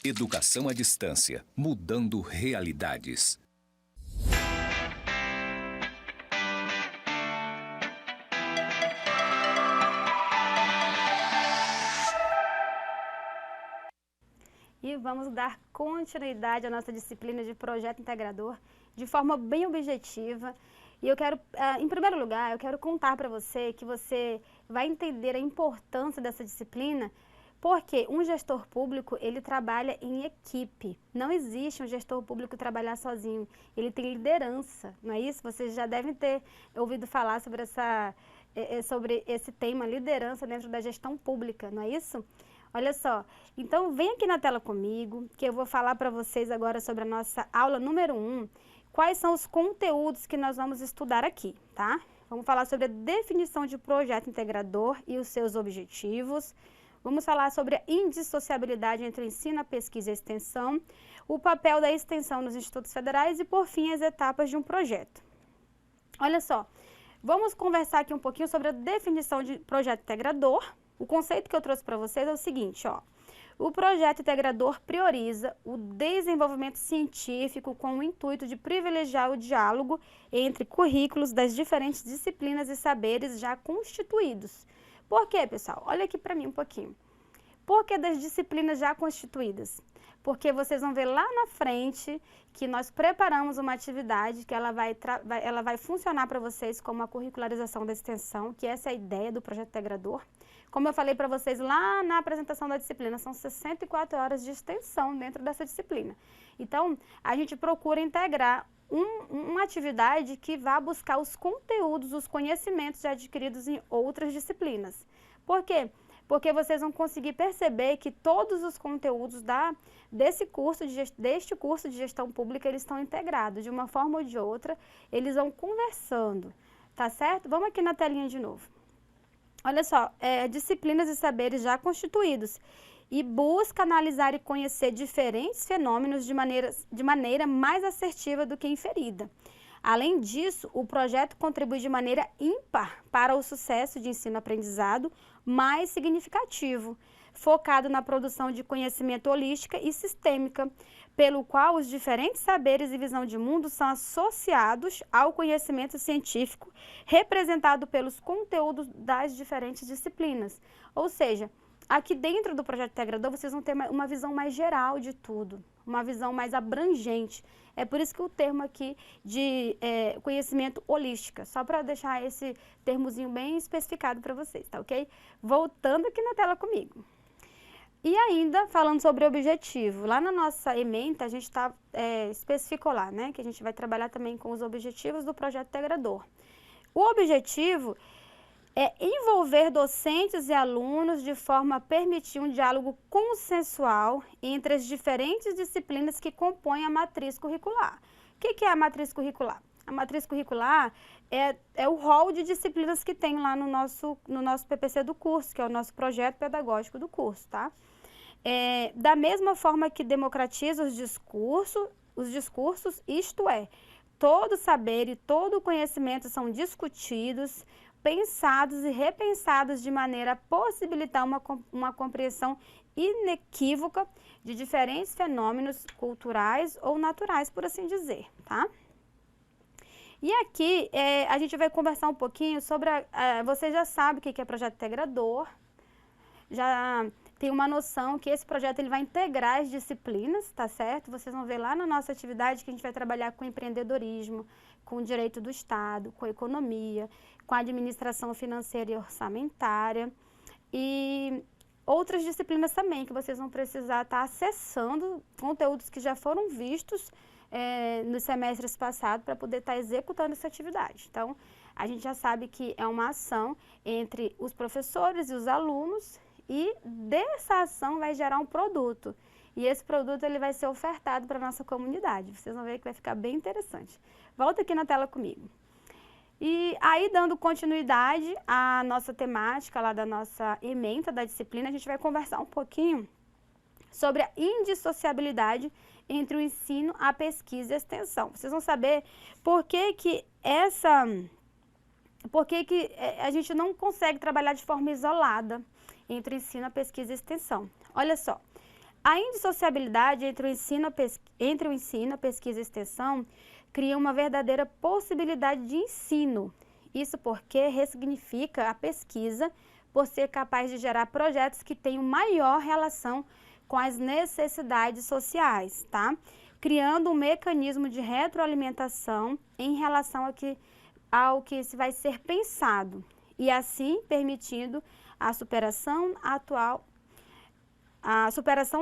Educação à distância, mudando realidades. E vamos dar continuidade à nossa disciplina de projeto integrador de forma bem objetiva. E eu quero, em primeiro lugar, eu quero contar para você que você vai entender a importância dessa disciplina, porque um gestor público, ele trabalha em equipe. Não existe um gestor público trabalhar sozinho. Ele tem liderança, não é isso? Vocês já devem ter ouvido falar sobre esse tema, liderança dentro da gestão pública, não é isso? Olha só, então vem aqui na tela comigo, que eu vou falar para vocês agora sobre a nossa aula número 1, quais são os conteúdos que nós vamos estudar aqui, tá? Vamos falar sobre a definição de projeto integrador e os seus objetivos, vamos falar sobre a indissociabilidade entre o ensino, a pesquisa e a extensão, o papel da extensão nos institutos federais e, por fim, as etapas de um projeto. Olha só, vamos conversar aqui um pouquinho sobre a definição de projeto integrador. O conceito que eu trouxe para vocês é o seguinte, ó. O projeto integrador prioriza o desenvolvimento científico com o intuito de privilegiar o diálogo entre currículos das diferentes disciplinas e saberes já constituídos. Por quê, pessoal? Olha aqui para mim um pouquinho. Por que das disciplinas já constituídas? Porque vocês vão ver lá na frente que nós preparamos uma atividade que ela vai funcionar para vocês como a curricularização da extensão, que essa é a ideia do projeto integrador. Como eu falei para vocês lá na apresentação da disciplina, são 64 horas de extensão dentro dessa disciplina. Então, a gente procura integrar uma atividade que vá buscar os conteúdos, os conhecimentos já adquiridos em outras disciplinas. Por quê? Porque vocês vão conseguir perceber que todos os conteúdos deste curso de gestão pública, eles estão integrados. De uma forma ou de outra, eles vão conversando, tá certo? Vamos aqui na telinha de novo. Olha só, disciplinas e saberes já constituídos e busca analisar e conhecer diferentes fenômenos de maneira mais assertiva do que inferida. Além disso, o projeto contribui de maneira ímpar para o sucesso de ensino-aprendizado mais significativo, focado na produção de conhecimento holística e sistêmica, pelo qual os diferentes saberes e visão de mundo são associados ao conhecimento científico representado pelos conteúdos das diferentes disciplinas. Ou seja, aqui dentro do projeto integrador vocês vão ter uma visão mais geral de tudo, uma visão mais abrangente. É por isso que o termo aqui de conhecimento holística, só para deixar esse termozinho bem especificado para vocês, tá ok? Voltando aqui na tela comigo. E ainda, falando sobre o objetivo, lá na nossa ementa a gente especificou lá, né, que a gente vai trabalhar também com os objetivos do projeto integrador. O objetivo é envolver docentes e alunos de forma a permitir um diálogo consensual entre as diferentes disciplinas que compõem a matriz curricular. O que é a matriz curricular? A matriz curricular é o rol de disciplinas que tem lá no nosso PPC do curso, que é o nosso projeto pedagógico do curso, tá? Da mesma forma que democratiza os discursos, isto é, todo saber e todo conhecimento são discutidos, pensados e repensados de maneira a possibilitar uma compreensão inequívoca de diferentes fenômenos culturais ou naturais, por assim dizer, tá? E aqui a gente vai conversar um pouquinho sobre, você já sabe o que é projeto integrador, já tem uma noção que esse projeto ele vai integrar as disciplinas, tá certo? Vocês vão ver lá na nossa atividade que a gente vai trabalhar com empreendedorismo, com o direito do Estado, com a economia, com a administração financeira e orçamentária e outras disciplinas também, que vocês vão precisar estar acessando conteúdos que já foram vistos nos semestres passados para poder estar executando essa atividade. Então, a gente já sabe que é uma ação entre os professores e os alunos e dessa ação vai gerar um produto. E esse produto ele vai ser ofertado para a nossa comunidade. Vocês vão ver que vai ficar bem interessante. Volta aqui na tela comigo. E aí, dando continuidade à nossa temática lá da nossa ementa da disciplina, a gente vai conversar um pouquinho sobre a indissociabilidade entre o ensino, a pesquisa e a extensão. Vocês vão saber por que a gente não consegue trabalhar de forma isolada entre o ensino, a pesquisa e a extensão. Olha só, A indissociabilidade entre o ensino, a pesquisa e a extensão cria uma verdadeira possibilidade de ensino. Isso porque ressignifica a pesquisa por ser capaz de gerar projetos que tenham maior relação com as necessidades sociais, tá? Criando um mecanismo de retroalimentação em relação ao que se vai ser pensado e assim permitindo a superação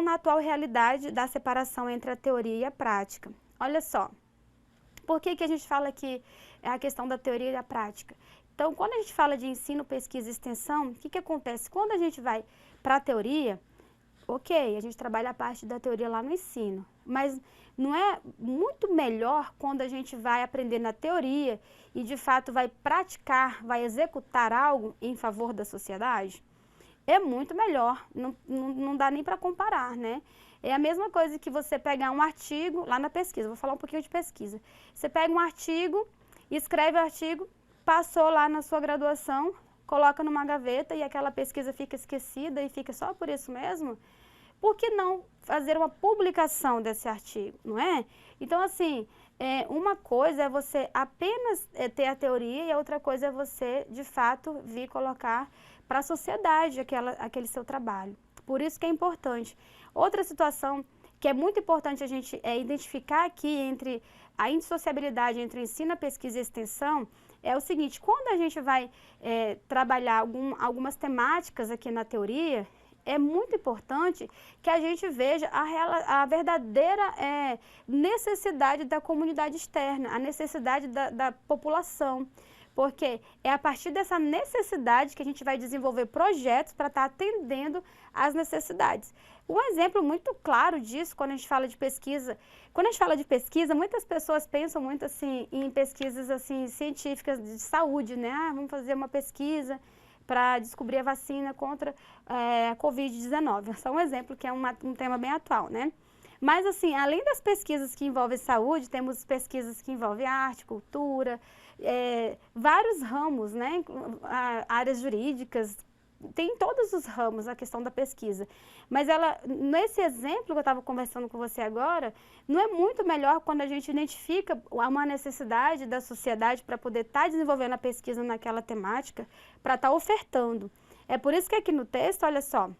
na atual realidade da separação entre a teoria e a prática. Olha só, por que a gente fala que é a questão da teoria e da prática? Então, quando a gente fala de ensino, pesquisa e extensão, o que acontece? Quando a gente vai para a teoria, ok, a gente trabalha a parte da teoria lá no ensino, mas não é muito melhor quando a gente vai aprender na teoria e, de fato, vai praticar, vai executar algo em favor da sociedade? É muito melhor, não dá nem para comparar, né? É a mesma coisa que você pegar um artigo, lá na pesquisa, vou falar um pouquinho de pesquisa. Você pega um artigo, escreve o artigo, passou lá na sua graduação, coloca numa gaveta e aquela pesquisa fica esquecida e fica só por isso mesmo? Por que não fazer uma publicação desse artigo, não é? Então, assim, uma coisa é você apenas ter a teoria e a outra coisa é você, de fato, vir colocar para a sociedade aquele seu trabalho. Por isso que é importante. Outra situação que é muito importante a gente identificar aqui entre a indissociabilidade entre o ensino, a pesquisa e a extensão é o seguinte: quando a gente vai trabalhar algumas temáticas aqui na teoria, é muito importante que a gente veja a verdadeira necessidade da comunidade externa, a necessidade da população. Porque é a partir dessa necessidade que a gente vai desenvolver projetos para estar atendendo às necessidades. Um exemplo muito claro disso, quando a gente fala de pesquisa, muitas pessoas pensam muito assim em pesquisas assim científicas de saúde, né? Vamos fazer uma pesquisa para descobrir a vacina contra a Covid-19. Só um exemplo que é um tema bem atual, né? Mas, assim, além das pesquisas que envolvem saúde, temos pesquisas que envolvem arte, cultura, vários ramos, né? Áreas jurídicas, tem todos os ramos a questão da pesquisa. Mas nesse exemplo que eu estava conversando com você agora, não é muito melhor quando a gente identifica uma necessidade da sociedade para poder estar desenvolvendo a pesquisa naquela temática, para estar ofertando. É por isso que aqui no texto, olha só,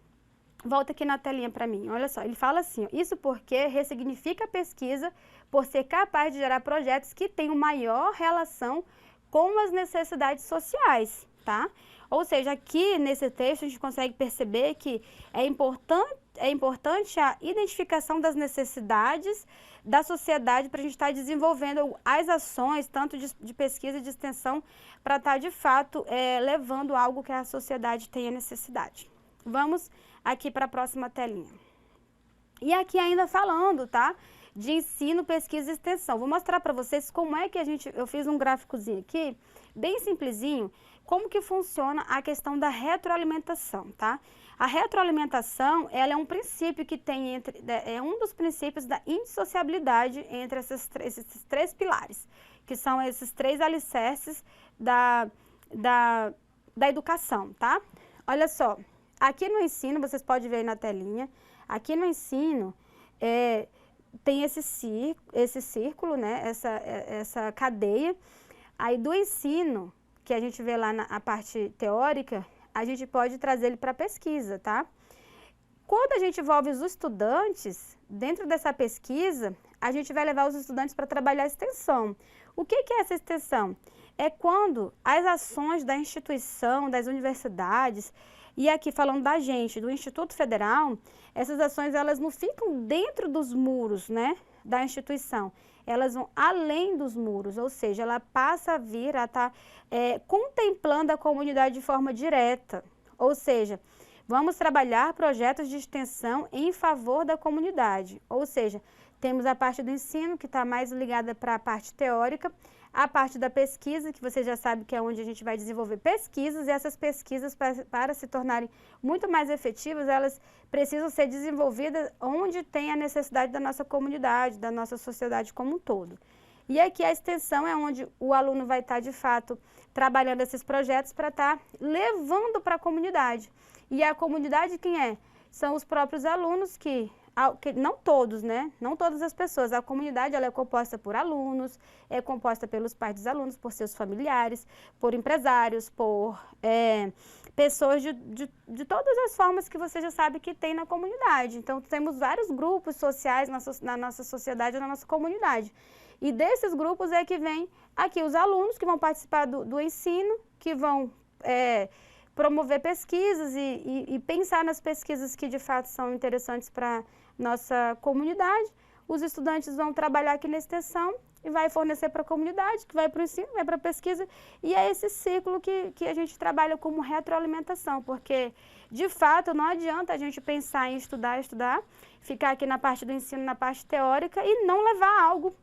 volta aqui na telinha para mim, olha só, ele fala assim, isso porque ressignifica a pesquisa por ser capaz de gerar projetos que tenham maior relação com as necessidades sociais, tá? Ou seja, aqui nesse texto a gente consegue perceber que é importante a identificação das necessidades da sociedade para a gente estar desenvolvendo as ações, tanto de pesquisa e de extensão, para estar de fato levando algo que a sociedade tenha necessidade. Vamos aqui para a próxima telinha. E aqui ainda falando, tá? De ensino, pesquisa e extensão. Vou mostrar para vocês como é que eu fiz um gráficozinho aqui, bem simplesinho, como que funciona a questão da retroalimentação, tá? A retroalimentação, ela é um princípio que tem é um dos princípios da indissociabilidade entre esses três pilares, que são esses três alicerces da educação, tá? Olha só. Aqui no ensino, vocês podem ver aí na telinha, aqui no ensino tem esse círculo, né? Essa cadeia. Aí do ensino, que a gente vê lá na parte teórica, a gente pode trazer ele para a pesquisa, tá? Quando a gente envolve os estudantes, dentro dessa pesquisa, a gente vai levar os estudantes para trabalhar a extensão. O que é essa extensão? É quando as ações da instituição, das universidades, e aqui falando da gente, do Instituto Federal, essas ações elas não ficam dentro dos muros, né, da instituição. Elas vão além dos muros, ou seja, ela passa a vir a estar contemplando a comunidade de forma direta. Ou seja, vamos trabalhar projetos de extensão em favor da comunidade. Ou seja, temos a parte do ensino, que está mais ligada para a parte teórica, a parte da pesquisa, que você já sabe que é onde a gente vai desenvolver pesquisas, e essas pesquisas, para se tornarem muito mais efetivas, elas precisam ser desenvolvidas onde tem a necessidade da nossa comunidade, da nossa sociedade como um todo. E aqui a extensão é onde o aluno vai estar, de fato, trabalhando esses projetos para estar levando para a comunidade. E a comunidade quem é? São os próprios alunos que não todos, né? Não todas as pessoas. A comunidade ela é composta por alunos, é composta pelos pais dos alunos, por seus familiares, por empresários, por pessoas de todas as formas que você já sabe que tem na comunidade. Então, temos vários grupos sociais na nossa sociedade, na nossa comunidade. E desses grupos é que vem aqui os alunos que vão participar do ensino, que vão promover pesquisas e pensar nas pesquisas que de fato são interessantes para nossa comunidade. Os estudantes vão trabalhar aqui na extensão e vai fornecer para a comunidade, que vai para o ensino, vai para a pesquisa, e é esse ciclo que a gente trabalha como retroalimentação, porque de fato não adianta a gente pensar em estudar, ficar aqui na parte do ensino, na parte teórica e não levar algo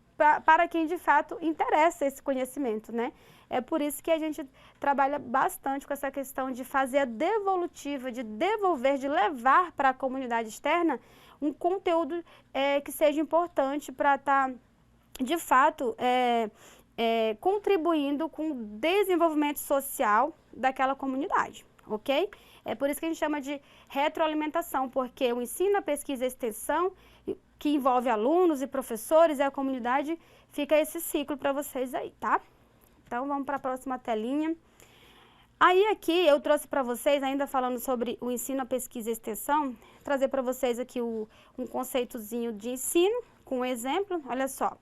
para quem de fato interessa esse conhecimento, né? É por isso que a gente trabalha bastante com essa questão de fazer a devolutiva, de devolver, de levar para a comunidade externa um conteúdo que seja importante para estar, de fato, contribuindo com o desenvolvimento social daquela comunidade, ok? É por isso que a gente chama de retroalimentação, porque o ensino, a pesquisa e a extensão, que envolve alunos e professores e a comunidade, fica esse ciclo para vocês aí, tá? Então, vamos para a próxima telinha. Aí, aqui, eu trouxe para vocês, ainda falando sobre o ensino, a pesquisa e a extensão, trazer para vocês aqui um conceitozinho de ensino, com um exemplo. Olha só,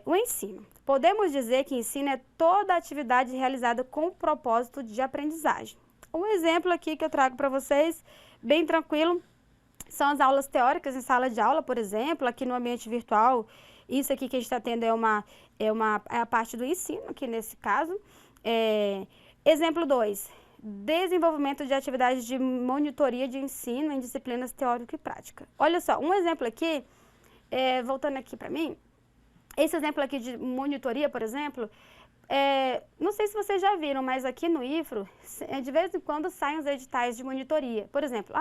o ensino. Podemos dizer que ensino é toda atividade realizada com o propósito de aprendizagem. Um exemplo aqui que eu trago para vocês, bem tranquilo, são as aulas teóricas em sala de aula, por exemplo, aqui no ambiente virtual. Isso aqui que a gente está tendo é a parte do ensino, aqui nesse caso. Exemplo 2, desenvolvimento de atividades de monitoria de ensino em disciplinas teórica e prática. Olha só, um exemplo aqui, voltando aqui para mim, esse exemplo aqui de monitoria, por exemplo, não sei se vocês já viram, mas aqui no IFRO, de vez em quando saem os editais de monitoria. Por exemplo,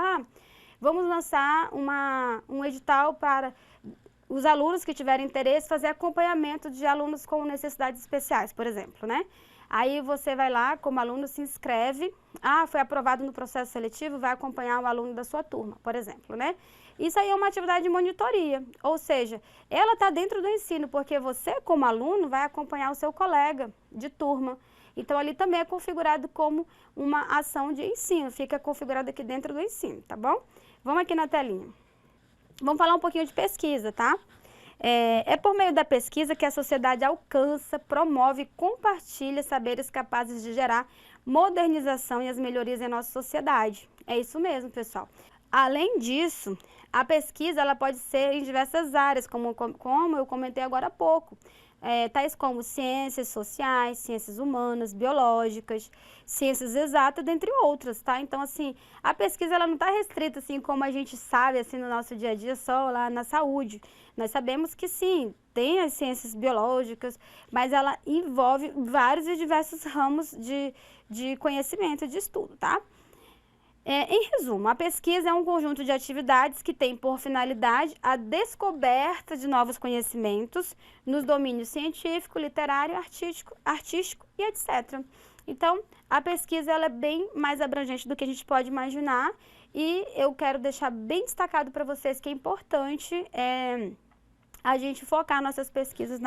vamos lançar um edital para os alunos que tiverem interesse fazer acompanhamento de alunos com necessidades especiais, por exemplo, né? Aí você vai lá, como aluno, se inscreve, foi aprovado no processo seletivo, vai acompanhar o aluno da sua turma, por exemplo, né? Isso aí é uma atividade de monitoria, ou seja, ela está dentro do ensino, porque você, como aluno, vai acompanhar o seu colega de turma. Então, ali também é configurado como uma ação de ensino, fica configurado aqui dentro do ensino, tá bom? Vamos aqui na telinha. Vamos falar um pouquinho de pesquisa, tá? É por meio da pesquisa que a sociedade alcança, promove e compartilha saberes capazes de gerar modernização e as melhorias em nossa sociedade. É isso mesmo, pessoal. Além disso, a pesquisa ela pode ser em diversas áreas, como eu comentei agora há pouco. Tais como ciências sociais, ciências humanas, biológicas, ciências exatas, dentre outras, tá? Então, assim, a pesquisa ela não está restrita, assim, como a gente sabe, assim, no nosso dia a dia, só lá na saúde. Nós sabemos que, sim, tem as ciências biológicas, mas ela envolve vários e diversos ramos de conhecimento, de estudo, tá? Em resumo, a pesquisa é um conjunto de atividades que tem por finalidade a descoberta de novos conhecimentos nos domínios científico, literário, artístico e etc. Então, a pesquisa ela é bem mais abrangente do que a gente pode imaginar e eu quero deixar bem destacado para vocês que é importante a gente focar nossas pesquisas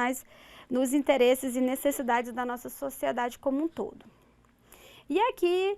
nos interesses e necessidades da nossa sociedade como um todo. E aqui,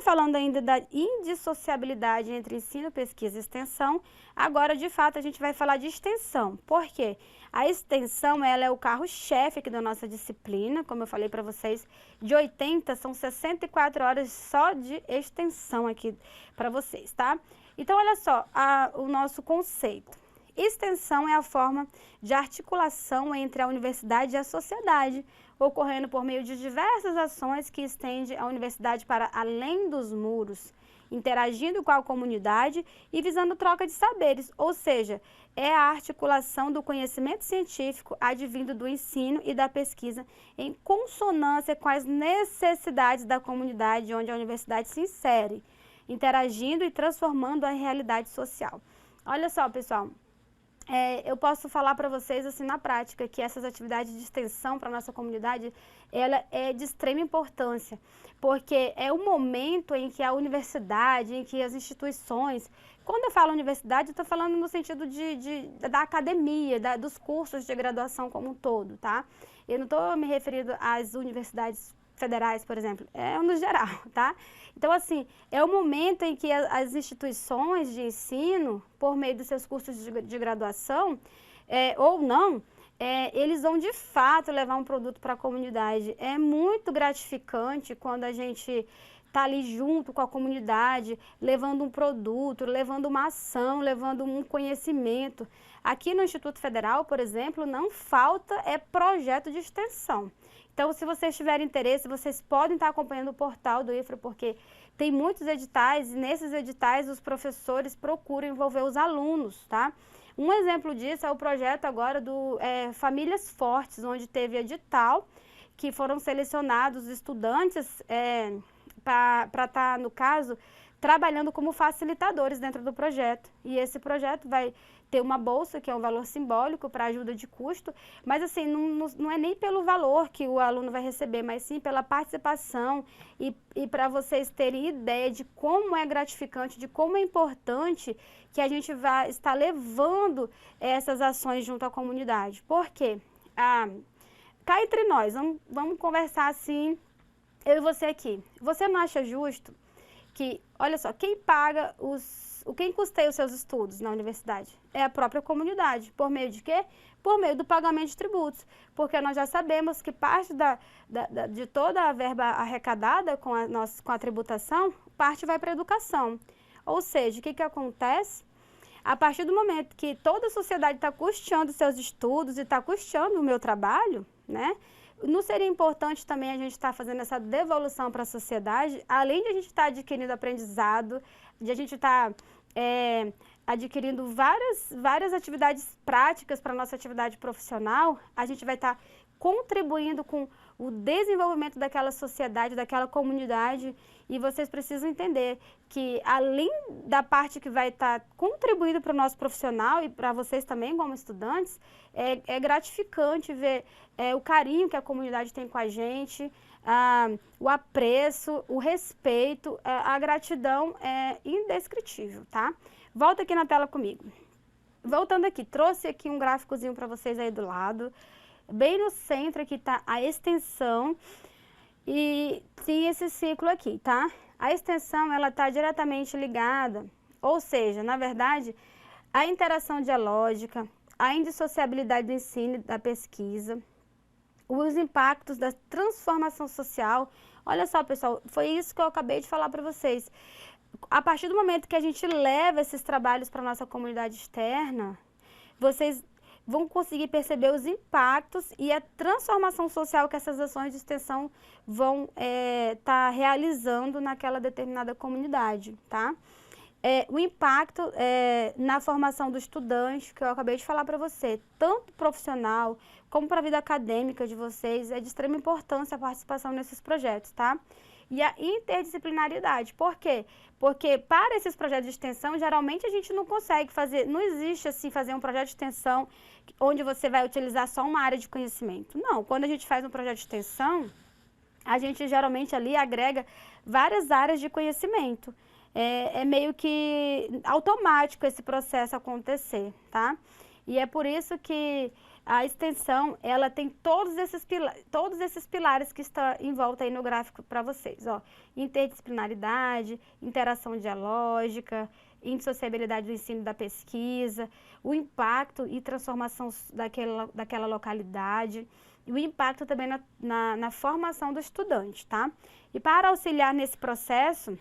falando da indissociabilidade entre ensino, pesquisa e extensão, agora, de fato, a gente vai falar de extensão. Por quê? A extensão, ela é o carro-chefe aqui da nossa disciplina, como eu falei para vocês, de 80, são 64 horas só de extensão aqui para vocês, tá? Então, olha só, o nosso conceito. Extensão é a forma de articulação entre a universidade e a sociedade, ocorrendo por meio de diversas ações que estende a universidade para além dos muros, interagindo com a comunidade e visando troca de saberes, ou seja, é a articulação do conhecimento científico advindo do ensino e da pesquisa em consonância com as necessidades da comunidade onde a universidade se insere, interagindo e transformando a realidade social. Olha só, pessoal. eu posso falar para vocês, assim, na prática, que essas atividades de extensão para a nossa comunidade, ela é de extrema importância, porque é o momento em que a universidade, em que as instituições, quando eu falo universidade, eu estou falando no sentido da academia, dos cursos de graduação como um todo, tá? Eu não estou me referindo às universidades federais, por exemplo, é no geral, tá? Então, assim, é o momento em que as instituições de ensino, por meio dos seus cursos de graduação, ou não, eles vão de fato levar um produto para a comunidade. É muito gratificante quando a gente está ali junto com a comunidade, levando um produto, levando uma ação, levando um conhecimento. Aqui no Instituto Federal, por exemplo, não falta projeto de extensão. Então, se vocês tiverem interesse, vocês podem estar acompanhando o portal do IFRA, porque tem muitos editais, e nesses editais os professores procuram envolver os alunos, tá? Um exemplo disso é o projeto agora do Famílias Fortes, onde teve edital, que foram selecionados estudantes para estar, no caso, trabalhando como facilitadores dentro do projeto. E esse projeto vai ter uma bolsa, que é um valor simbólico para ajuda de custo, mas assim, não é nem pelo valor que o aluno vai receber, mas sim pela participação e para vocês terem ideia de como é gratificante, de como é importante que a gente vai estar levando essas ações junto à comunidade. Por quê? Cá entre nós, vamos conversar assim, eu e você aqui. Você não acha justo que, olha só, quem custeia os seus estudos na universidade? É a própria comunidade. Por meio de quê? Por meio do pagamento de tributos. Porque nós já sabemos que parte de toda a verba arrecadada com a tributação, parte vai para a educação. Ou seja, o que acontece? A partir do momento que toda a sociedade está custeando seus estudos e está custeando o meu trabalho, né? Não seria importante também a gente estar fazendo essa devolução para a sociedade, além de a gente estar adquirindo aprendizado, de a gente estar adquirindo várias atividades práticas para a nossa atividade profissional, a gente vai estar contribuindo com o desenvolvimento daquela sociedade, daquela comunidade, e vocês precisam entender que, além da parte que vai estar contribuindo para o nosso profissional e para vocês também como estudantes, é gratificante ver o carinho que a comunidade tem com a gente, o apreço, o respeito, a gratidão é indescritível, tá? Volta aqui na tela comigo. Voltando aqui, trouxe aqui um gráficozinho para vocês aí do lado. Bem no centro aqui está a extensão e tem esse ciclo aqui, tá? A extensão, ela está diretamente ligada, ou seja, na verdade, a interação dialógica, a indissociabilidade do ensino e da pesquisa, os impactos da transformação social. Olha só, pessoal, foi isso que eu acabei de falar para vocês. A partir do momento que a gente leva esses trabalhos para a nossa comunidade externa, vocês vão conseguir perceber os impactos e a transformação social que essas ações de extensão vão estar realizando naquela determinada comunidade, tá? O impacto na formação do estudante, que eu acabei de falar para você, tanto profissional como para a vida acadêmica de vocês, é de extrema importância a participação nesses projetos, tá? E a interdisciplinaridade, por quê? Porque para esses projetos de extensão, geralmente a gente não consegue fazer, não existe assim fazer um projeto de extensão onde você vai utilizar só uma área de conhecimento. Não, quando a gente faz um projeto de extensão, a gente geralmente ali agrega várias áreas de conhecimento. É meio que automático esse processo acontecer, tá? E é por isso que a extensão, ela tem todos esses pilares que estão em volta aí no gráfico para vocês, ó. Interdisciplinaridade, interação dialógica, indissociabilidade do ensino e da pesquisa, o impacto e transformação daquela localidade, e o impacto também na formação do estudante, tá? E para auxiliar nesse processo,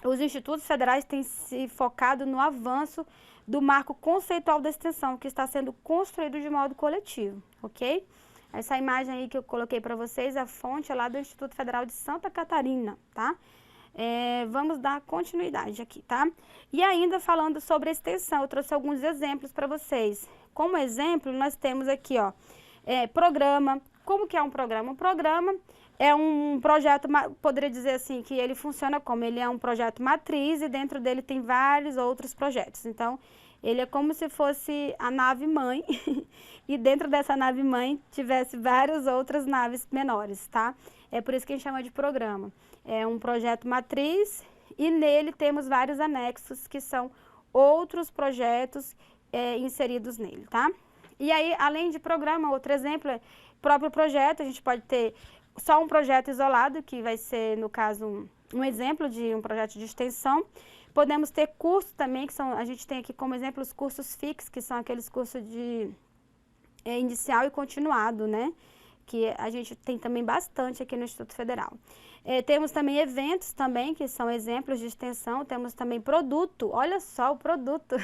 os institutos federais têm se focado no avanço do marco conceitual da extensão, que está sendo construído de modo coletivo, ok? Essa imagem aí que eu coloquei para vocês, a fonte é lá do Instituto Federal de Santa Catarina, tá? Vamos dar continuidade aqui, tá? E ainda falando sobre a extensão, eu trouxe alguns exemplos para vocês. Como exemplo, nós temos aqui, ó, programa. Como que é um programa? Um programa é um projeto, poderia dizer assim, que ele funciona como? Ele é um projeto matriz e dentro dele tem vários outros projetos. Então, Ele é como se fosse a nave-mãe e dentro dessa nave-mãe tivesse várias outras naves menores, tá? É por isso que a gente chama de programa. É um projeto matriz e nele temos vários anexos que são outros projetos inseridos nele, tá? E aí, além de programa, outro exemplo é próprio projeto, a gente pode ter só um projeto isolado, que vai ser, no caso, um exemplo de um projeto de extensão. Podemos ter cursos também, que são, a gente tem aqui como exemplo os cursos FIX, que são aqueles cursos de inicial e continuado, né? Que a gente tem também bastante aqui no Instituto Federal. Temos também eventos também, que são exemplos de extensão, temos também produto, olha só o produto.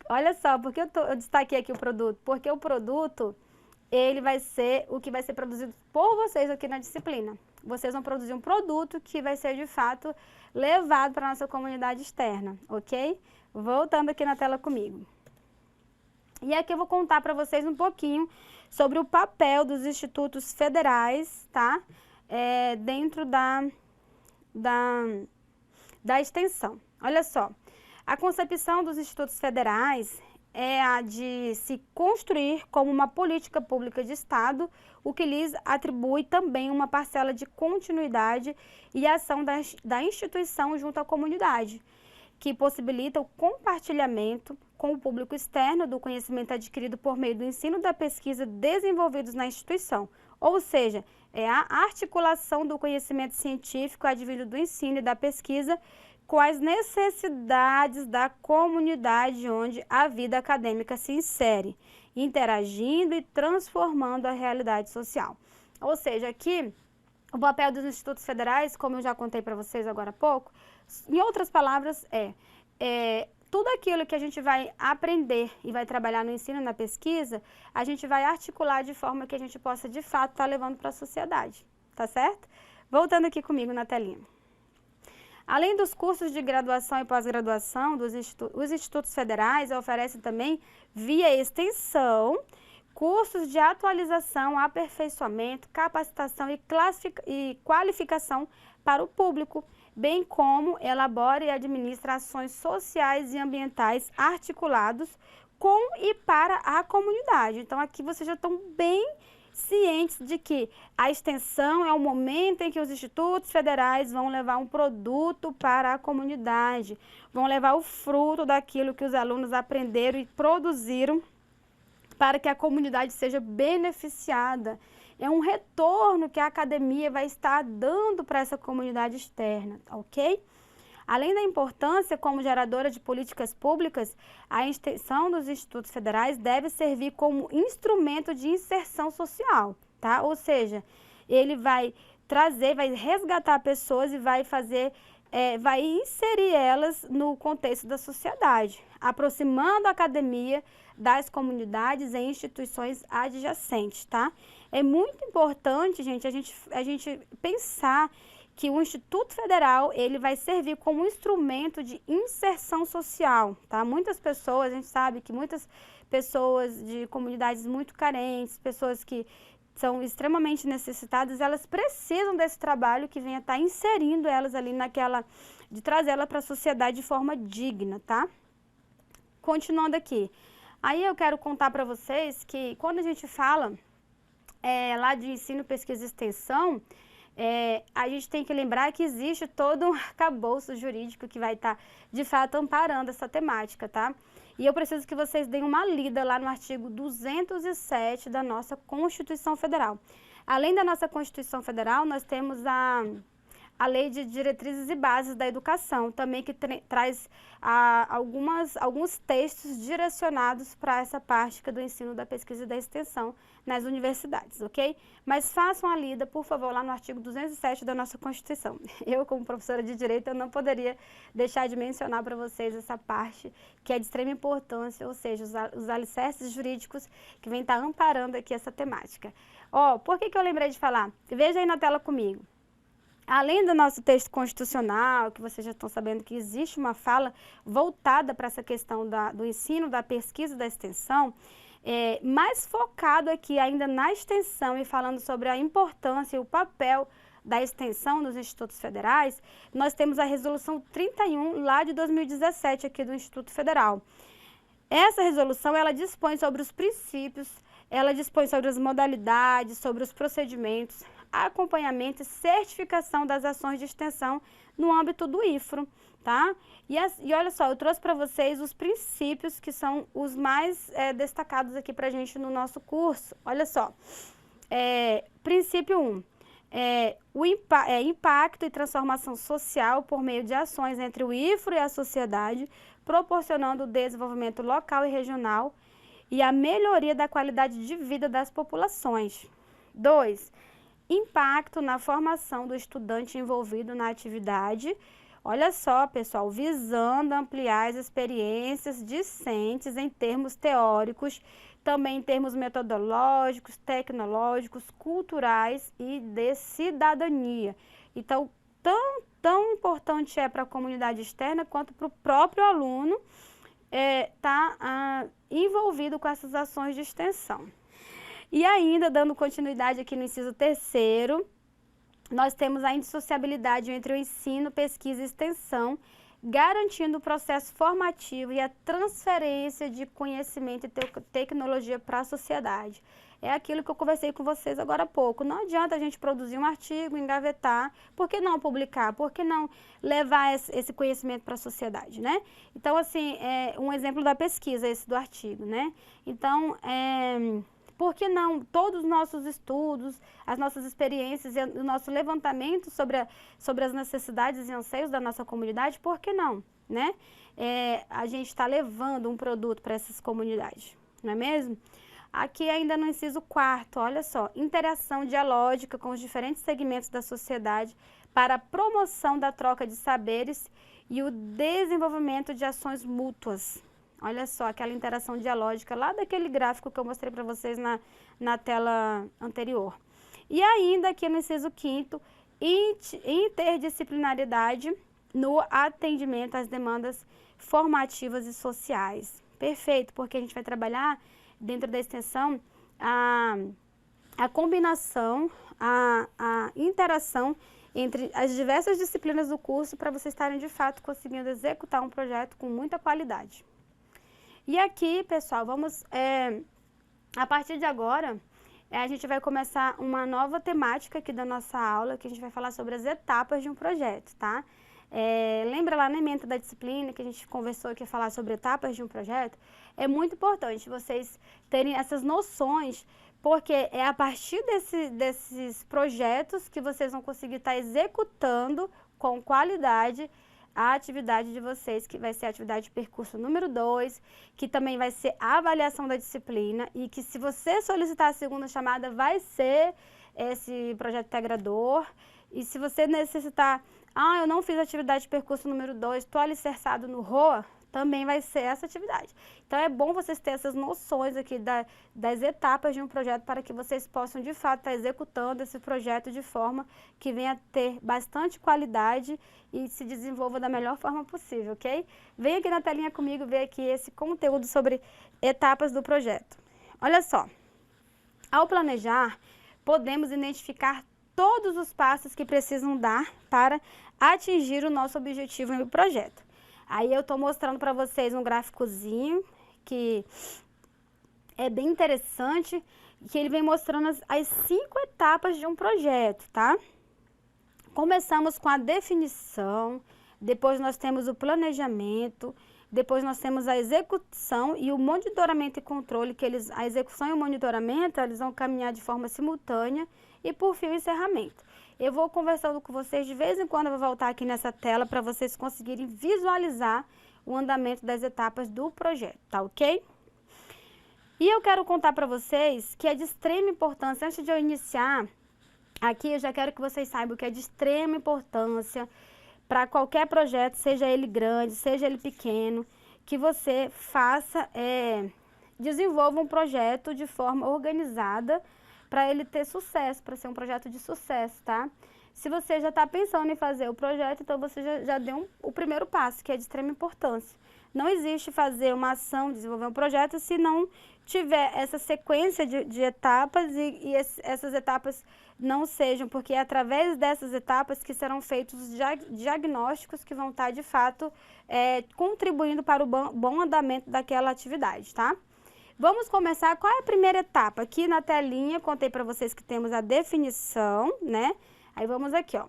Olha só, por que eu destaquei aqui o produto? Porque o produto, ele vai ser o que vai ser produzido por vocês aqui na disciplina. Vocês vão produzir um produto que vai ser, de fato, levado para a nossa comunidade externa, ok? Voltando aqui na tela comigo. E aqui eu vou contar para vocês um pouquinho sobre o papel dos institutos federais, tá? Dentro da extensão. Olha só, a concepção dos institutos federais é a de se construir como uma política pública de Estado, o que lhes atribui também uma parcela de continuidade e ação da instituição junto à comunidade, que possibilita o compartilhamento com o público externo do conhecimento adquirido por meio do ensino e da pesquisa desenvolvidos na instituição, ou seja, é a articulação do conhecimento científico advindo do ensino e da pesquisa com as necessidades da comunidade onde a vida acadêmica se insere, interagindo e transformando a realidade social. Ou seja, aqui, o papel dos institutos federais, como eu já contei para vocês agora há pouco, em outras palavras, tudo aquilo que a gente vai aprender e vai trabalhar no ensino e na pesquisa, a gente vai articular de forma que a gente possa, de fato, estar levando para a sociedade, tá certo? Voltando aqui comigo na telinha. Além dos cursos de graduação e pós-graduação, os institutos federais oferecem também, via extensão, cursos de atualização, aperfeiçoamento, capacitação e qualificação para o público, bem como elabora e administra ações sociais e ambientais articulados com e para a comunidade. Então, aqui vocês já estão bem cientes de que a extensão é o momento em que os institutos federais vão levar um produto para a comunidade, vão levar o fruto daquilo que os alunos aprenderam e produziram para que a comunidade seja beneficiada. É um retorno que a academia vai estar dando para essa comunidade externa, ok? Além da importância como geradora de políticas públicas, a extensão dos institutos federais deve servir como instrumento de inserção social, tá? Ou seja, ele vai trazer, vai resgatar pessoas e vai fazer, vai inserir elas no contexto da sociedade, aproximando a academia das comunidades e instituições adjacentes, tá? É muito importante, gente, a gente pensar que o Instituto Federal, ele vai servir como instrumento de inserção social, tá? Muitas pessoas, a gente sabe que muitas pessoas de comunidades muito carentes, pessoas que são extremamente necessitadas, elas precisam desse trabalho que venha estar inserindo elas ali de trazer ela para a sociedade de forma digna, tá? Continuando aqui. Aí eu quero contar para vocês que quando a gente fala lá de ensino, pesquisa e extensão, a gente tem que lembrar que existe todo um arcabouço jurídico que vai estar, de fato, amparando essa temática, tá? E eu preciso que vocês deem uma lida lá no artigo 207 da nossa Constituição Federal. Além da nossa Constituição Federal, nós temos a Lei de Diretrizes e Bases da Educação, também que traz alguns textos direcionados para essa parte do ensino, da pesquisa e da extensão nas universidades, ok? Mas façam a lida, por favor, lá no artigo 207 da nossa Constituição. Eu, como professora de Direito, eu não poderia deixar de mencionar para vocês essa parte que é de extrema importância, ou seja, os alicerces jurídicos que vêm estar amparando aqui essa temática. Por que eu lembrei de falar? Veja aí na tela comigo. Além do nosso texto constitucional, que vocês já estão sabendo que existe uma fala voltada para essa questão do ensino, da pesquisa e da extensão, mais focado aqui ainda na extensão e falando sobre a importância e o papel da extensão nos institutos federais, nós temos a resolução 31 lá de 2017 aqui do Instituto Federal. Essa resolução, ela dispõe sobre os princípios, ela dispõe sobre as modalidades, sobre os procedimentos, acompanhamento e certificação das ações de extensão no âmbito do IFRO, tá? E olha só, eu trouxe para vocês os princípios que são os mais destacados aqui para a gente no nosso curso. Olha só, princípio 1, impacto e transformação social por meio de ações entre o IFRO e a sociedade, proporcionando o desenvolvimento local e regional e a melhoria da qualidade de vida das populações. 2, impacto na formação do estudante envolvido na atividade. Olha só, pessoal, visando ampliar as experiências discentes em termos teóricos, também em termos metodológicos, tecnológicos, culturais e de cidadania. Então, tão importante é para a comunidade externa quanto para o próprio aluno estar envolvido com essas ações de extensão. E ainda, dando continuidade aqui no inciso 3º, nós temos a indissociabilidade entre o ensino, pesquisa e extensão, garantindo o processo formativo e a transferência de conhecimento e tecnologia para a sociedade. É aquilo que eu conversei com vocês agora há pouco. Não adianta a gente produzir um artigo, engavetar, por que não publicar? Por que não levar esse conhecimento para a sociedade, né? Então, assim, um exemplo da pesquisa, esse do artigo, né? Então, por que não todos os nossos estudos, as nossas experiências e o nosso levantamento sobre as necessidades e anseios da nossa comunidade, por que não, né? A gente está levando um produto para essas comunidades, não é mesmo? Aqui ainda no inciso 4º, olha só, interação dialógica com os diferentes segmentos da sociedade para a promoção da troca de saberes e o desenvolvimento de ações mútuas. Olha só, aquela interação dialógica lá daquele gráfico que eu mostrei para vocês na tela anterior. E ainda aqui no inciso 5º, interdisciplinaridade no atendimento às demandas formativas e sociais. Perfeito, porque a gente vai trabalhar dentro da extensão a combinação, a interação entre as diversas disciplinas do curso para vocês estarem de fato conseguindo executar um projeto com muita qualidade. E aqui, pessoal, vamos, a partir de agora, a gente vai começar uma nova temática aqui da nossa aula, que a gente vai falar sobre as etapas de um projeto, tá? Lembra lá na ementa da disciplina que a gente conversou aqui, falar sobre etapas de um projeto? É muito importante vocês terem essas noções, porque é a partir desses projetos que vocês vão conseguir estar executando com qualidade a atividade de vocês, que vai ser a atividade de percurso número 2, que também vai ser a avaliação da disciplina e que, se você solicitar a segunda chamada, vai ser esse projeto integrador. E se você necessitar, eu não fiz a atividade de percurso número 2, estou alicerçado no ROA, também vai ser essa atividade. Então, é bom vocês terem essas noções aqui das etapas de um projeto para que vocês possam, de fato, estar executando esse projeto de forma que venha a ter bastante qualidade e se desenvolva da melhor forma possível, ok? Vem aqui na telinha comigo ver aqui esse conteúdo sobre etapas do projeto. Olha só, ao planejar, podemos identificar todos os passos que precisam dar para atingir o nosso objetivo no projeto. Aí eu estou mostrando para vocês um gráficozinho que é bem interessante, que ele vem mostrando as 5 etapas de um projeto, tá? Começamos com a definição, depois nós temos o planejamento, depois nós temos a execução e o monitoramento e controle, que a execução e o monitoramento, eles vão caminhar de forma simultânea, e por fim o encerramento. Eu vou conversando com vocês, de vez em quando eu vou voltar aqui nessa tela para vocês conseguirem visualizar o andamento das etapas do projeto, tá ok? E eu quero contar para vocês que é de extrema importância, antes de eu iniciar, aqui eu já quero que vocês saibam que é de extrema importância para qualquer projeto, seja ele grande, seja ele pequeno, que você desenvolva um projeto de forma organizada, para ele ter sucesso, para ser um projeto de sucesso, tá? Se você já está pensando em fazer o projeto, então você já deu o primeiro passo, que é de extrema importância. Não existe fazer uma ação, desenvolver um projeto, se não tiver essa sequência de etapas e essas etapas não sejam, porque é através dessas etapas que serão feitos os diagnósticos que vão estar, de fato, contribuindo para o bom andamento daquela atividade, tá? Vamos começar. Qual é a primeira etapa? Aqui na telinha, contei para vocês que temos a definição, né? Aí vamos aqui, ó.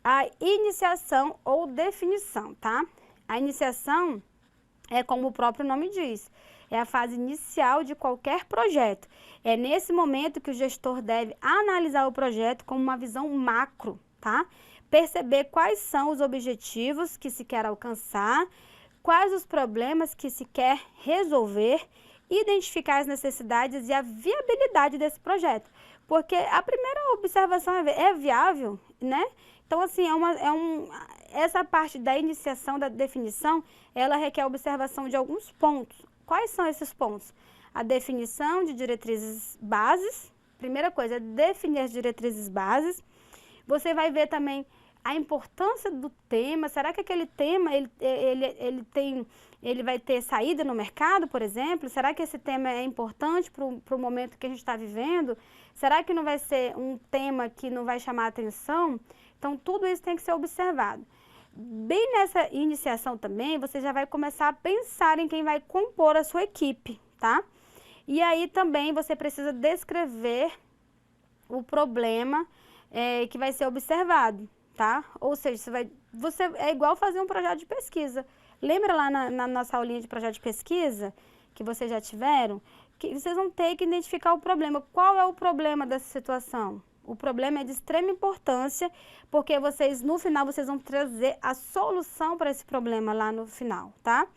A iniciação ou definição, tá? A iniciação é como o próprio nome diz, é a fase inicial de qualquer projeto. É nesse momento que o gestor deve analisar o projeto com uma visão macro, tá? Perceber quais são os objetivos que se quer alcançar, quais os problemas que se quer resolver, identificar as necessidades e a viabilidade desse projeto. Porque a primeira observação é viável, né? Então, assim, essa parte da iniciação, da definição, ela requer observação de alguns pontos. Quais são esses pontos? A definição de diretrizes bases. Primeira coisa, é definir as diretrizes bases. Você vai ver também a importância do tema. Será que aquele tema ele vai ter saída no mercado, por exemplo? Será que esse tema é importante para o momento que a gente está vivendo? Será que não vai ser um tema que não vai chamar a atenção? Então, tudo isso tem que ser observado. Bem nessa iniciação também, você já vai começar a pensar em quem vai compor a sua equipe, tá? E aí também você precisa descrever o problema que vai ser observado, tá? Ou seja, você é igual fazer um projeto de pesquisa. Lembra lá na nossa aulinha de projeto de pesquisa, que vocês já tiveram? Que vocês vão ter que identificar o problema. Qual é o problema dessa situação? O problema é de extrema importância, porque no final, vocês vão trazer a solução para esse problema lá no final, tá?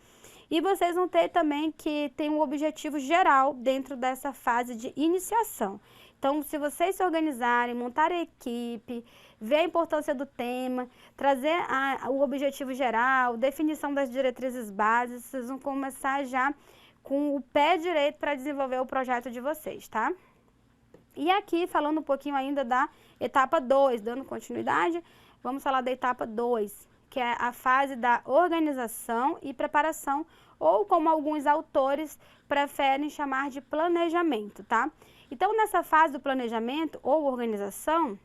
E vocês vão ter também que tem um objetivo geral dentro dessa fase de iniciação. Então, se vocês se organizarem, montarem a equipe, ver a importância do tema, trazer o objetivo geral, definição das diretrizes básicas, vocês vão começar já com o pé direito para desenvolver o projeto de vocês, tá? E aqui, falando um pouquinho ainda da etapa 2, dando continuidade, vamos falar da etapa 2, que é a fase da organização e preparação, ou como alguns autores preferem chamar de planejamento, tá? Então, nessa fase do planejamento ou organização,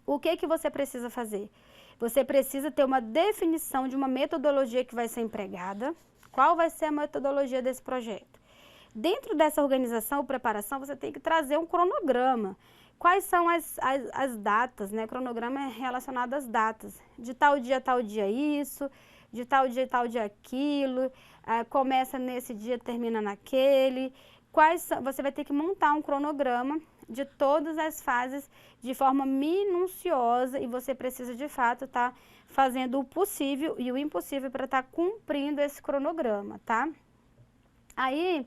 o que você precisa fazer? Você precisa ter uma definição de uma metodologia que vai ser empregada. Qual vai ser a metodologia desse projeto? Dentro dessa organização ou preparação, você tem que trazer um cronograma. Quais são as datas, né? Cronograma é relacionado às datas. De tal dia isso, de tal dia aquilo, começa nesse dia, termina naquele. Você vai ter que montar um cronograma de todas as fases de forma minuciosa e você precisa, de fato, estar fazendo o possível e o impossível para estar cumprindo esse cronograma, tá? Aí,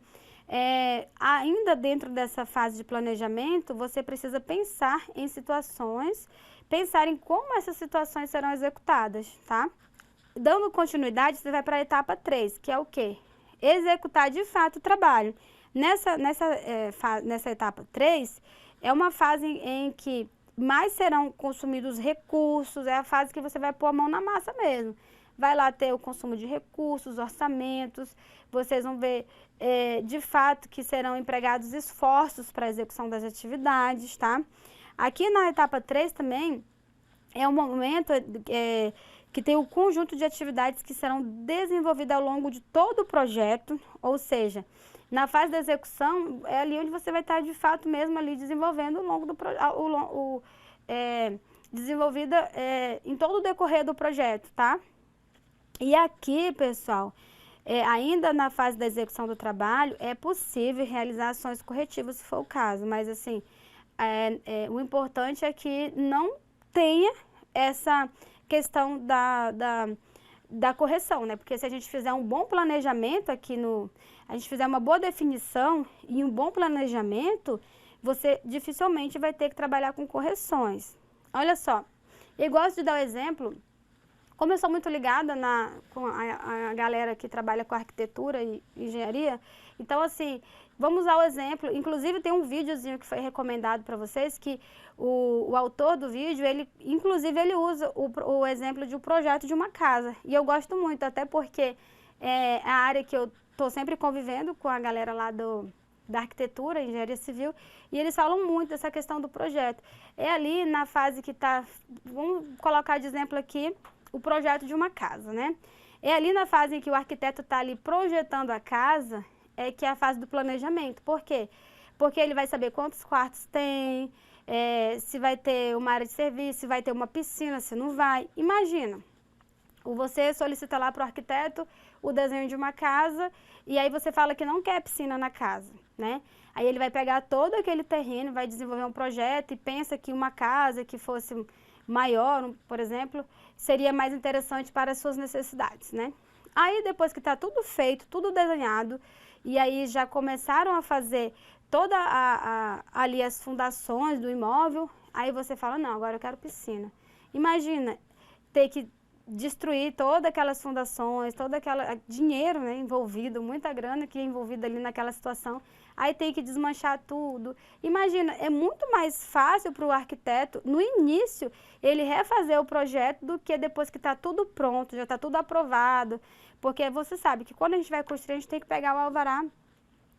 ainda dentro dessa fase de planejamento, você precisa pensar em situações, pensar em como essas situações serão executadas, tá? Dando continuidade, você vai para a etapa 3, que é o quê? Executar de fato o trabalho. Nessa etapa 3, é uma fase em que mais serão consumidos recursos, é a fase que você vai pôr a mão na massa mesmo. Vai lá ter o consumo de recursos, orçamentos, vocês vão ver de fato que serão empregados esforços para a execução das atividades, tá? Aqui na etapa 3 também é um momento que tem o conjunto de atividades que serão desenvolvidas ao longo de todo o projeto, ou seja, na fase da execução é ali onde você vai estar de fato mesmo ali desenvolvendo ao longo do projeto, desenvolvida em todo o decorrer do projeto, tá? E aqui, pessoal, ainda na fase da execução do trabalho, é possível realizar ações corretivas, se for o caso, mas assim, o importante é que não tenha essa questão da correção, né? Porque se a gente fizer um bom planejamento a gente fizer uma boa definição e um bom planejamento, você dificilmente vai ter que trabalhar com correções. Olha só, eu gosto de dar o exemplo Como eu sou muito ligada com a galera que trabalha com arquitetura e engenharia, então assim, vamos usar o exemplo, inclusive tem um videozinho que foi recomendado para vocês, que o autor do vídeo, inclusive ele usa o exemplo de um projeto de uma casa, e eu gosto muito, até porque é a área que eu estou sempre convivendo com a galera lá da arquitetura, engenharia civil, e eles falam muito dessa questão do projeto. É ali na fase que está, vamos colocar de exemplo aqui, o projeto de uma casa, né? É ali na fase em que o arquiteto está ali projetando a casa, é que é a fase do planejamento. Por quê? Porque ele vai saber quantos quartos tem, se vai ter uma área de serviço, se vai ter uma piscina, se não vai. Imagina, você solicita lá para o arquiteto o desenho de uma casa e aí você fala que não quer piscina na casa, né? Aí ele vai pegar todo aquele terreno, vai desenvolver um projeto e pensa que uma casa que fosse maior, por exemplo, seria mais interessante para as suas necessidades, né? Aí depois que está tudo feito, tudo desenhado, e aí já começaram a fazer toda ali as fundações do imóvel, aí você fala, não, agora eu quero piscina. Imagina ter que destruir todas aquelas fundações, todo aquele dinheiro, né, envolvido, muita grana que é envolvida ali naquela situação, aí tem que desmanchar tudo. Imagina, é muito mais fácil para o arquiteto, no início, ele refazer o projeto do que depois que está tudo pronto, já está tudo aprovado, porque você sabe que quando a gente vai construir, a gente tem que pegar o alvará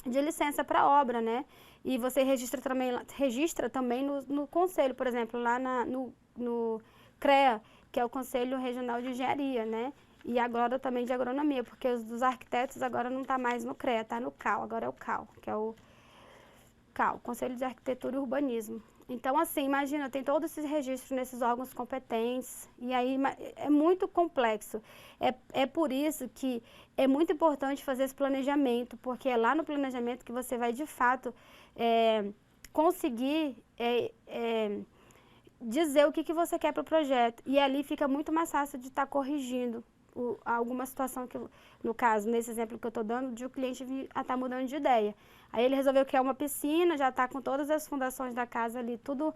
de licença para obra, né? E você registra também no conselho, por exemplo, lá no CREA, que é o Conselho Regional de Engenharia, né? E agora também de Agronomia, porque os dos arquitetos agora não está mais no CREA, está no CAU, agora é o CAU, que é o CAU, Conselho de Arquitetura e Urbanismo. Então, assim, imagina, tem todos esses registros nesses órgãos competentes, e aí é muito complexo. É por isso que é muito importante fazer esse planejamento, porque é lá no planejamento que você vai, de fato, conseguir dizer o que você quer para o projeto. E ali fica muito mais fácil de estar corrigindo alguma situação que, no caso, nesse exemplo que eu estou dando, de o cliente vir a estar mudando de ideia. Aí ele resolveu criar uma piscina, já está com todas as fundações da casa ali, tudo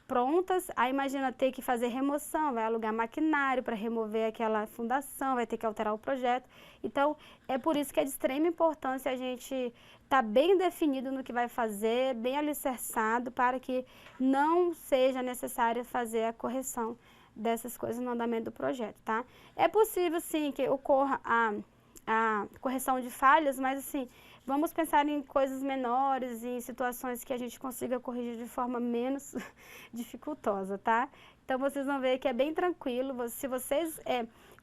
prontas. Aí imagina ter que fazer remoção, vai alugar maquinário para remover aquela fundação, vai ter que alterar o projeto. Então, é por isso que é de extrema importância a gente estar bem definido no que vai fazer, bem alicerçado, para que não seja necessário fazer a correção dessas coisas no andamento do projeto, tá? É possível, sim, que ocorra a correção de falhas, mas, assim, vamos pensar em coisas menores, em situações que a gente consiga corrigir de forma menos dificultosa, tá? Então, vocês vão ver que é bem tranquilo. Se vocês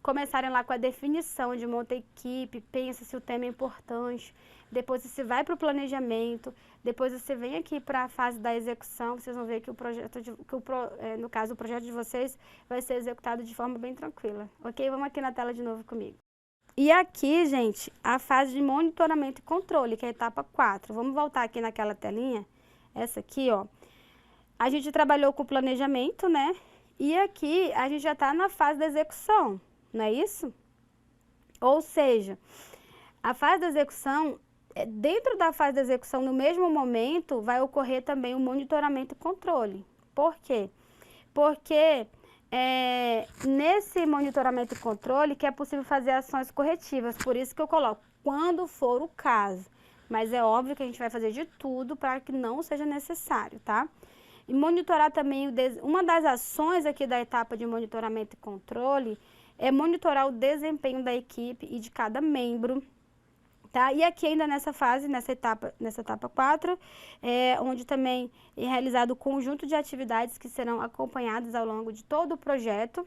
começarem lá com a definição de monta equipe, pensa se o tema é importante, depois você vai para o planejamento, depois você vem aqui para a fase da execução, vocês vão ver que no caso, o projeto de vocês vai ser executado de forma bem tranquila. Ok? Vamos aqui na tela de novo comigo. E aqui, gente, a fase de monitoramento e controle, que é a etapa 4. Vamos voltar aqui naquela telinha, essa aqui, ó. A gente trabalhou com o planejamento, né? E aqui a gente já está na fase da execução, não é isso? Ou seja, a fase da execução, dentro da fase da execução, no mesmo momento, vai ocorrer também o monitoramento e controle. Por quê? Porque nesse monitoramento e controle que é possível fazer ações corretivas, por isso que eu coloco, quando for o caso. Mas é óbvio que a gente vai fazer de tudo para que não seja necessário, tá? E monitorar também, uma das ações aqui da etapa de monitoramento e controle é monitorar o desempenho da equipe e de cada membro, tá? E aqui ainda nessa fase, nessa etapa 4, onde também é realizado o conjunto de atividades que serão acompanhadas ao longo de todo o projeto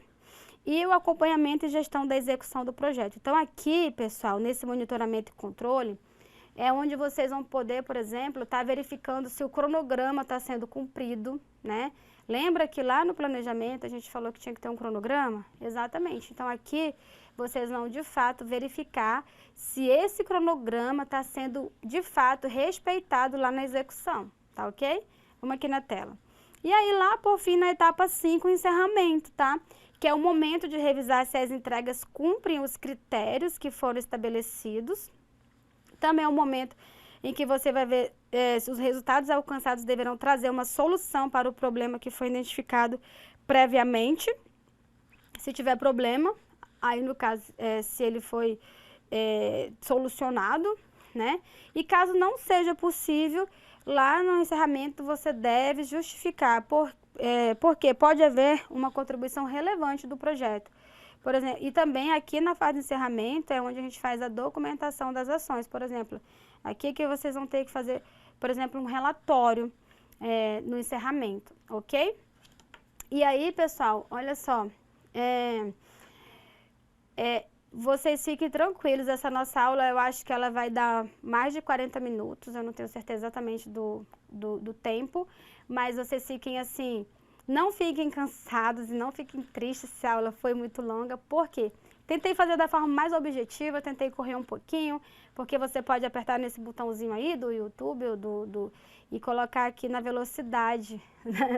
e o acompanhamento e gestão da execução do projeto. Então aqui, pessoal, nesse monitoramento e controle, é onde vocês vão poder, por exemplo, estar verificando se o cronograma está sendo cumprido, né? Lembra que lá no planejamento a gente falou que tinha que ter um cronograma? Exatamente. Então aqui vocês vão, de fato, verificar se esse cronograma está sendo, de fato, respeitado lá na execução, tá ok? Vamos aqui na tela. E aí lá, por fim, na etapa 5, o encerramento, tá? Que é o momento de revisar se as entregas cumprem os critérios que foram estabelecidos. Também é o momento em que você vai ver se os resultados alcançados deverão trazer uma solução para o problema que foi identificado previamente. Se tiver problema, aí no caso, se ele foi solucionado, né? E caso não seja possível, lá no encerramento você deve justificar porque pode haver uma contribuição relevante do projeto. Por exemplo, e também aqui na fase de encerramento é onde a gente faz a documentação das ações. Por exemplo, aqui que vocês vão ter que fazer, por exemplo, um relatório no encerramento, ok? E aí, pessoal, olha só, vocês fiquem tranquilos, essa nossa aula eu acho que ela vai dar mais de 40 minutos, eu não tenho certeza exatamente do tempo, mas vocês fiquem assim, não fiquem cansados e não fiquem tristes se a aula foi muito longa, por quê? Tentei fazer da forma mais objetiva, tentei correr um pouquinho, porque você pode apertar nesse botãozinho aí do YouTube e colocar aqui na velocidade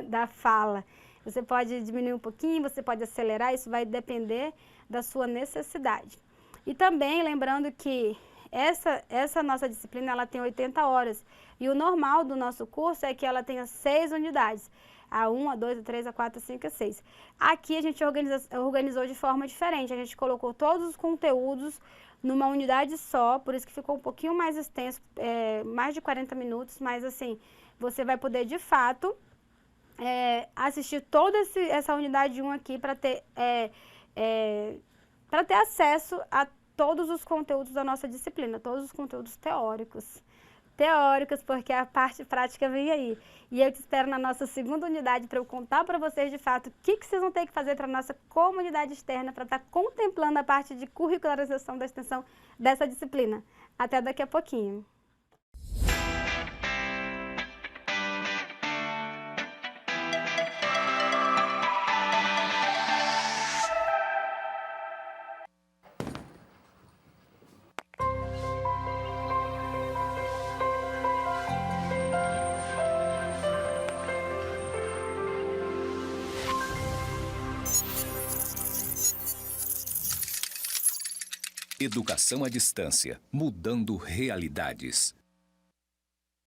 da fala. Você pode diminuir um pouquinho, você pode acelerar, isso vai depender da sua necessidade. E também lembrando que essa nossa disciplina ela tem 80 horas e o normal do nosso curso é que ela tenha 6 unidades. A1, A2, A3, A4, A5, A6. Aqui a gente organizou de forma diferente, a gente colocou todos os conteúdos numa unidade só, por isso que ficou um pouquinho mais extenso, mais de 40 minutos, mas assim, você vai poder de fato assistir toda essa unidade 1 aqui para ter acesso a todos os conteúdos da nossa disciplina, todos os conteúdos teóricos, porque a parte prática vem aí. E eu te espero na nossa segunda unidade para eu contar para vocês de fato o que vocês vão ter que fazer para a nossa comunidade externa para estar contemplando a parte de curricularização da extensão dessa disciplina. Até daqui a pouquinho. Educação à distância, mudando realidades.